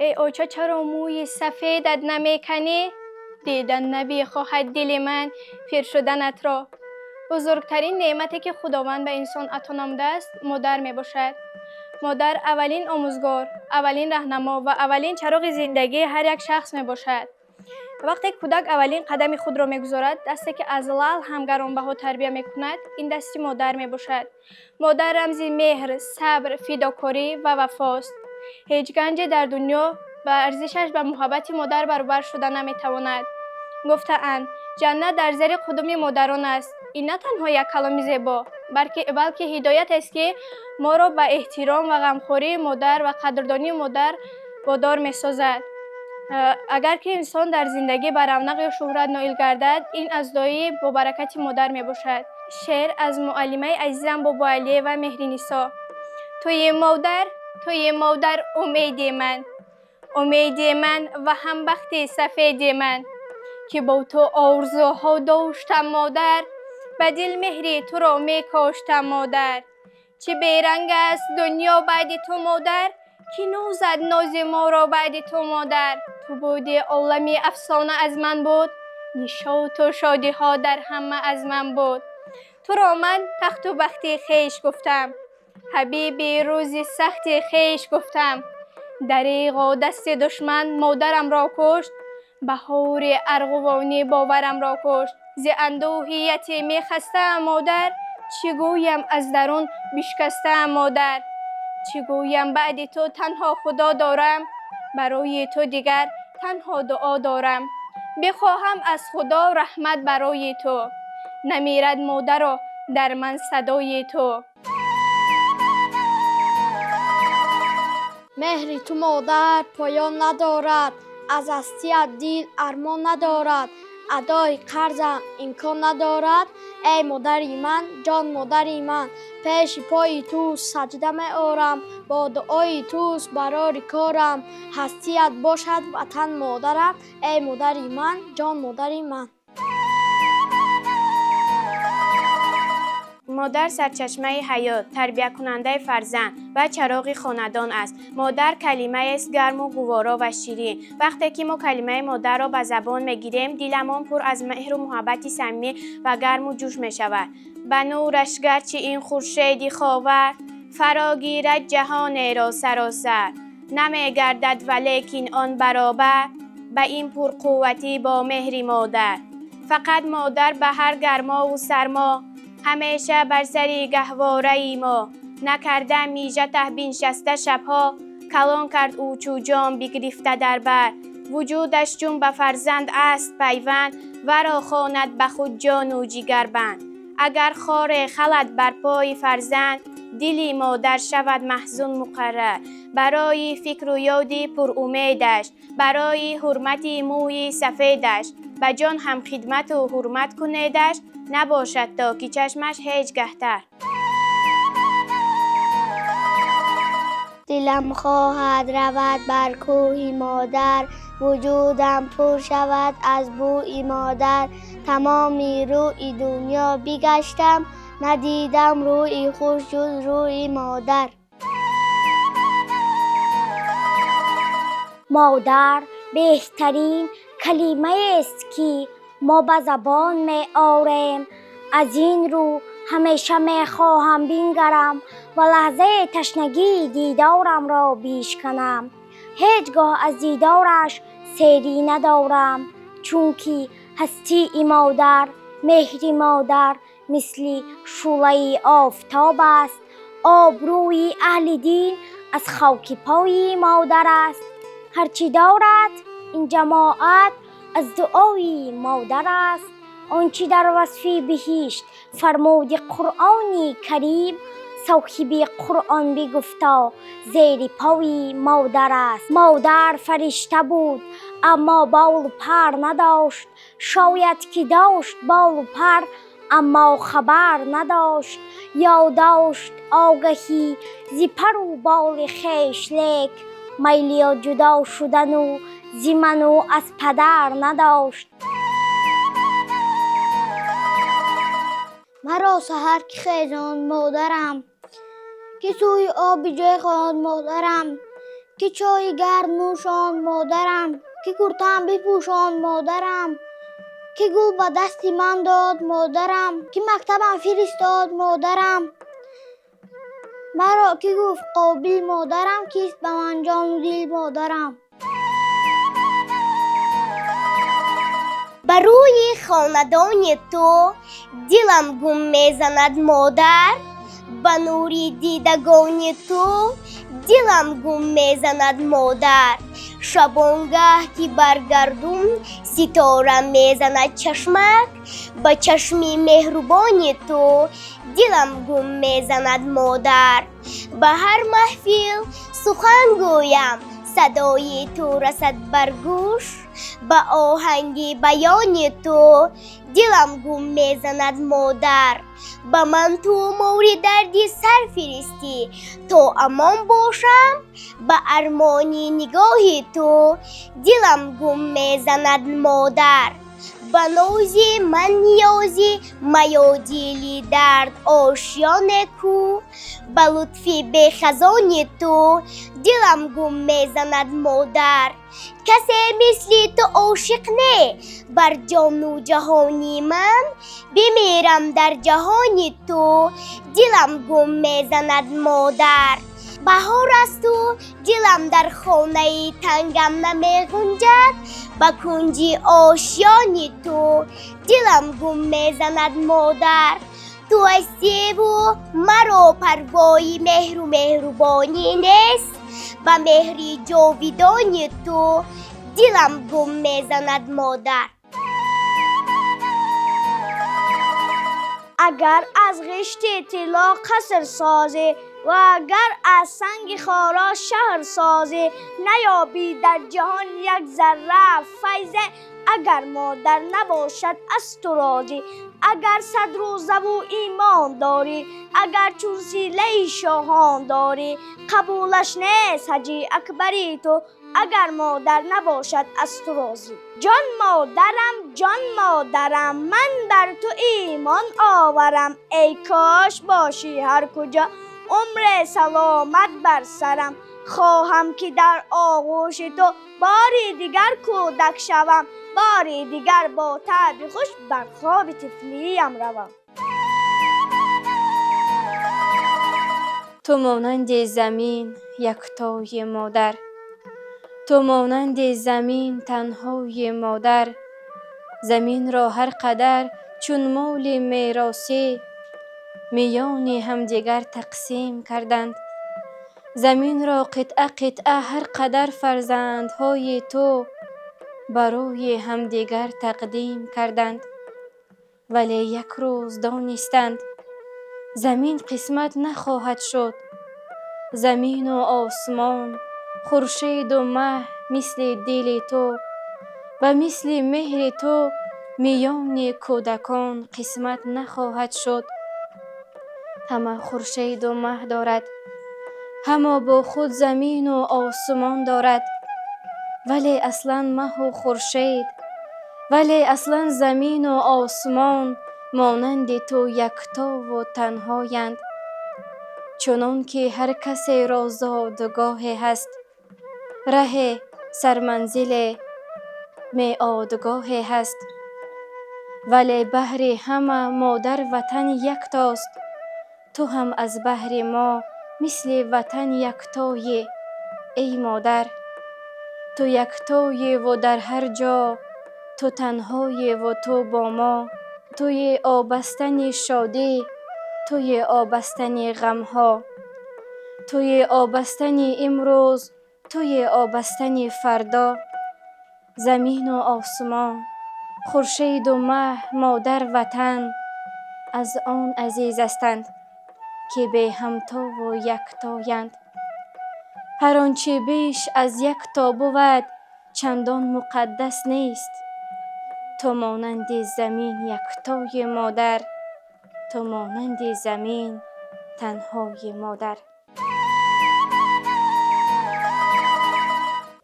ای آچه چرا موی سفیدت نمیکنی؟ دیدن نبی خواهد دل من پیر شدنت را. بزرگترین نعمتی که خداوند به انسان عطا نموده است مادر می باشد. مادر اولین آموزگار، اولین راهنما و اولین چراغ زندگی هر یک شخص می باشد. وقتی کودک اولین قدم خود را میگذارد، دستی که از لعل هم گرانبها تربیت میکند، این دستی مادر می باشد. مادر رمزی مهر، صبر، فداکاری و وفاست. هیچ گنجی در دنیا به ارزشش به محبت مادر برابر شده نمیتواند. گفته‌اند جنت در زیر قدم مادران است. این نه تنها یک کلام زیبا، بلکه هدایت است که ما را به احترام و غمخوری مادر و قدردانی مادر وادار می‌سازد. اگر که انسان در زندگی بر رونق یا شهرت نائل گردد، این از دعای با برکت مادر می باشد. شعر از معلمه عزیزم بابا علی و مهرنیسا. توی مادر امید من و همبخت سفید من، که با تو آرزوها داشتم مادر، به دل مهری تو را می کاشتم مادر. چه بیرنگ است دنیا بعد تو مادر، که نوزد ناز ما را بعد تو مادر. تو بودی عالمی افسانه از من بود، نشاط و شادی ها در همه از من بود. تو را من تخت و بخت خیش گفتم، حبیبی روز سخت خیش گفتم. دریغا دست دشمن مادرم را کشت، بهار ارغوانی باورم را کشت. ز اندوهیت می خستم مادر، چگویم از درون بشکستم مادر. چگویم بعد تو تنها خدا دارم، برای تو دیگر تنها دعا دارم. بخواهم از خدا رحمت برای تو، نمیرد مادر در من صدای تو. مهری تو مادر پایان ندارد، از هستی‌ات دل ارمان ندارد. ادای قرضم امکان ندارد، ای مادری من جان مادری من. پیش پای تو سجده می آرم، با دعای توست برای کارم. هستی‌ات باشد وطن مادرم، ای مادری من جان مادری من. مادر سرچشمه حیات، تربیت کننده فرزند و چراغ خاندان است. مادر کلمه است گرم و گوارا و شیرین. وقتی که ما کلمه مادر را به زبان میگیریم، دلمان پر از مهر و محبت صمیمی و گرم و جوش می شود. به نورش گرچه این خورشید خاور، فرا گیرد جهان را سراسر. نمی گردد ولیکن آن برابر، به این پرقوتی با مهر مادر. فقط مادر به هر گرما و سرما، همیشه بر سری گهواره ما. نکرده میژه ته بنشسته شبها، کلان کرد او چو جام بگرفته در بر. وجودش چون به فرزند است پیوند، ورا خواند به خود جان و جگر بند. اگر خار خلد بر پای فرزند، دلی مادر شود محزون مقرر. برای فکر و یادی پر امیدش، برای حرمت موی سفیدش، به جان هم خدمت و حرمت کنیدش. نباشد تا که چشمش هیچ گهتر. دلم خواهد رود بر کوه مادر، وجودم پر شود از بوی مادر. تمامی روی دنیا بگشتم، ندیدم روی خوش جز روی مادر. مادر بهترین کلمه است که ما به زبان می آوریم. از این رو همیشه می خواهم بنگرم و لحظه تشنگی دیدارم را بشکنم. هیچگاه از دیدارش سیری ندارم، چون که هستی مادر، مهر مادر مثل شعله آفتاب است. آبروی اهل دین از خاک پای مادر است. هرچی دارد این جماعت از دعای مادر است. آنچه در وصف بهشت فرمود قرآن کریم، صاحب قرآن بگفتا زیر پای مادر است. مادر فرشته بود اما بال و پر نداشت، شاید که داشت بال و پر اما خبر نداشت. یا داشت آگهی ز پر و بال خویش، لیک میل جدا شدن و ز من و از پدر نداشت. مرا سحر که خیزاند مادرم، که سوی آب جای خواند مادرم. که چای گرم نوشان مادرم، که کرتم بپوشان مادرم، که گل به دست من داد مادرم، که مکتبم فرستاد مادرم. مرا که گفت قابل مادرم، کیست به من جان و دل مادرم. بر روی خاندان تو دلم گم میزند مادر، به نوری دیدگان تو دلم گم میزند مادر. شبانگه که برگردم ستاره میزند چشمک، به چشمی مهربان تو دلم گم میزند مادر. به هر محفل سخن گویم صدای تو رسد بر گوش، به آهنگ بیان تو دلم گم میزند مادر. به من تو مورد دردی سر فرستی تا امان باشم، به ارمانی نگاه تو دلم گم میزند مادر. به نازی من نیازی میادیلی درد آشیان کو، به لطفی به خزان تو دلم گم میزند مادر. کسی مثل تو عاشق نه بر جان و جهانی من، بمیرم در جهان تو دلم گم میزند مادر. بهار است و دلم در خانه تنگم نمی گنجد، به کنج آشیان تو دلم گم میزند مادر. تو هستی و مرا پروای مهر و مهربانی نیست، به مهری جاودان تو دلم گم میزند مادر. اگر از غشت طلا قصر سازی و اگر از سنگ خارا شهر سازی، نیابی در جهان یک ذره فیضه اگر مادر نباشد از تو راضی. اگر صد روزه و ایمان داری، اگر چون سیله شاهان داری، قبولش نیست حجی اکبری تو اگر مادر نباشد از تو راضی. جان مادرم جان مادرم، من بر تو ایمان آورم، ای کاش باشی هر کجا عمر سلامت بر سرم. خواهم که در آغوش تو باری دیگر کودک شوم، باری دیگر با طبع خوش بر خواب طفلیم روم. تو مانند زمین یکتای مادر، تو مانند زمین تنهای مادر. زمین را هر قدر چون مال میراثی میان همدیگر تقسیم کردند. زمین را قطعه قطعه هر قدر فرزندهای تو برای همدیگر تقدیم کردند. ولی یک روز دانستند زمین قسمت نخواهد شد. زمین و آسمان، خورشید و مه مثل دل تو و مثل مهر تو میان کودکان قسمت نخواهد شد. همه خورشید و مه دارد، همه با خود زمین و آسمان دارد، ولی اصلا مه و خورشید، ولی اصلا زمین و آسمان مانند تو یکتا و تنهایند. چنان که هر کسی را زادگاهی هست، ره سرمنزل میعادگاهی هست، ولی بهر همه مادر وطن یکتاست. تو هم از بهر ما مثل وطن یکتایی ای مادر. تو یکتایی و در هر جا تو تنهایی و تو با ما. توی آبستن شادی، توی آبستن غمها، توی آبستن امروز، توی آبستن فردا. زمین و آسمان، خورشید و مه مادر وطن از آن عزیز هستند که به همتا و یکتایند. هر آنچه بیش از یکتا بود چندان مقدس نیست. تو مانند زمین یکتای مادر، تو مانند زمین تنهای مادر.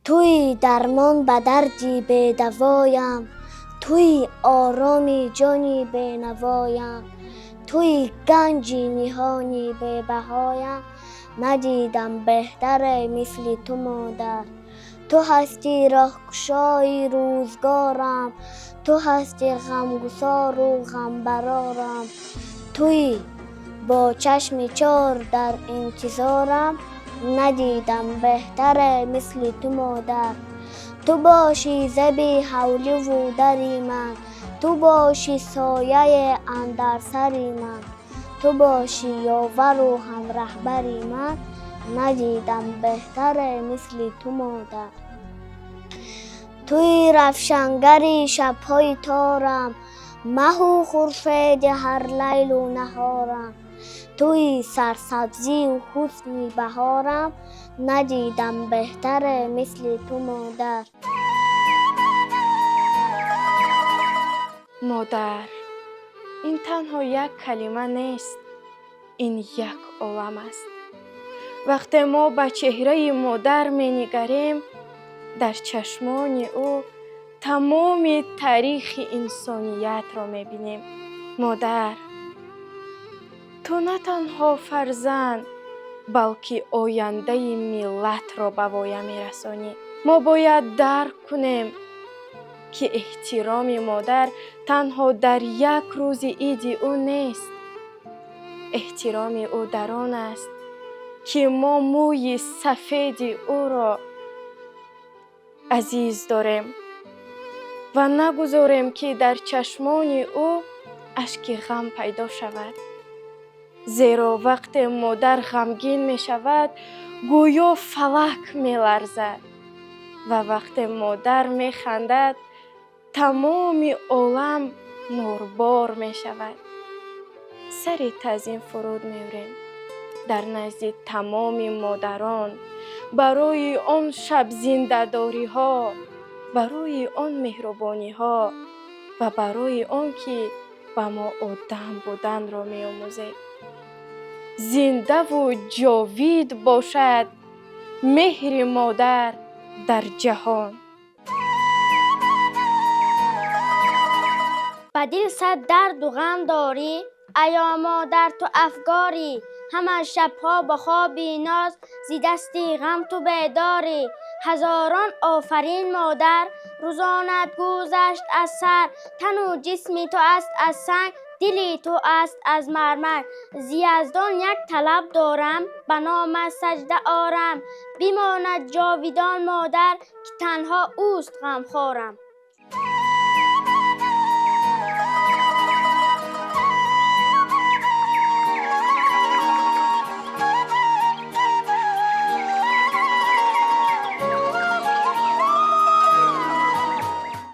توی درمان به دردی به دوایم، توی آرامی جانی به نوایم، توی گنجی نهانی به بهایم، ندیدم بهتر مثل تو مادر. تو هستی راهگشای روزگارم، تو هستی غمگسار و غمبرارم. توی با چشم چار در انتظارم، ندیدم بهتر مثل تو مادر. تو باشی زبی حولی و دری من، تو باشی سایه اندر سری من، تو باشی یاور و هم رهبری من، ندیدم بهتر مثل تو مادر. توی رفشنگری شبهای تارم، مه و خورشید هر لیل و نهارم. توی سرسبزی و حسن بهارم، ندیدم بهتر مثل تو مادر. مادر، این تنها یک کلمه نیست، این یک عالم است. وقتی ما به چهره مادر می نگریم، در چشمان او تمام تاریخ انسانیت را می بینیم. مادر، تو نه تنها فرزند بلکه آینده ملت را به وایه می رسانی. ما باید درک کنیم که احترام مادر تنها در یک روز عید او نیست. احترام او در آن است که ما موی سفید او را عزیز داریم و نگذاریم که در چشمان او اشک غم پیدا شود. زیرا وقت مادر غمگین می شود، گویا فلک می لرزد و وقت مادر می خندد، تمام عالم نوربار می شود. سری تعظیم فرود می آوریم در نزد تمام مادران برای آن شب زنده داری ها، برای آن مهربانی ها و برای آن که به ما آدم بودن را می آموزید. زنده و جاوید باشد مهر مادر در جهان. به دل صد درد و غم داری، ایا مادر تو افگاری. همه شبها به خواب ناز، زی دستی غم تو بیداری. هزاران آفرین مادر، روزانت گذشت از سر. تن و جسمی تو است از سنگ، دلی تو است از مرمر. ز یزدان یک طلب دارم، به نام سجده آرم. بماند جاویدان مادر، که تنها اوست غمخوارم.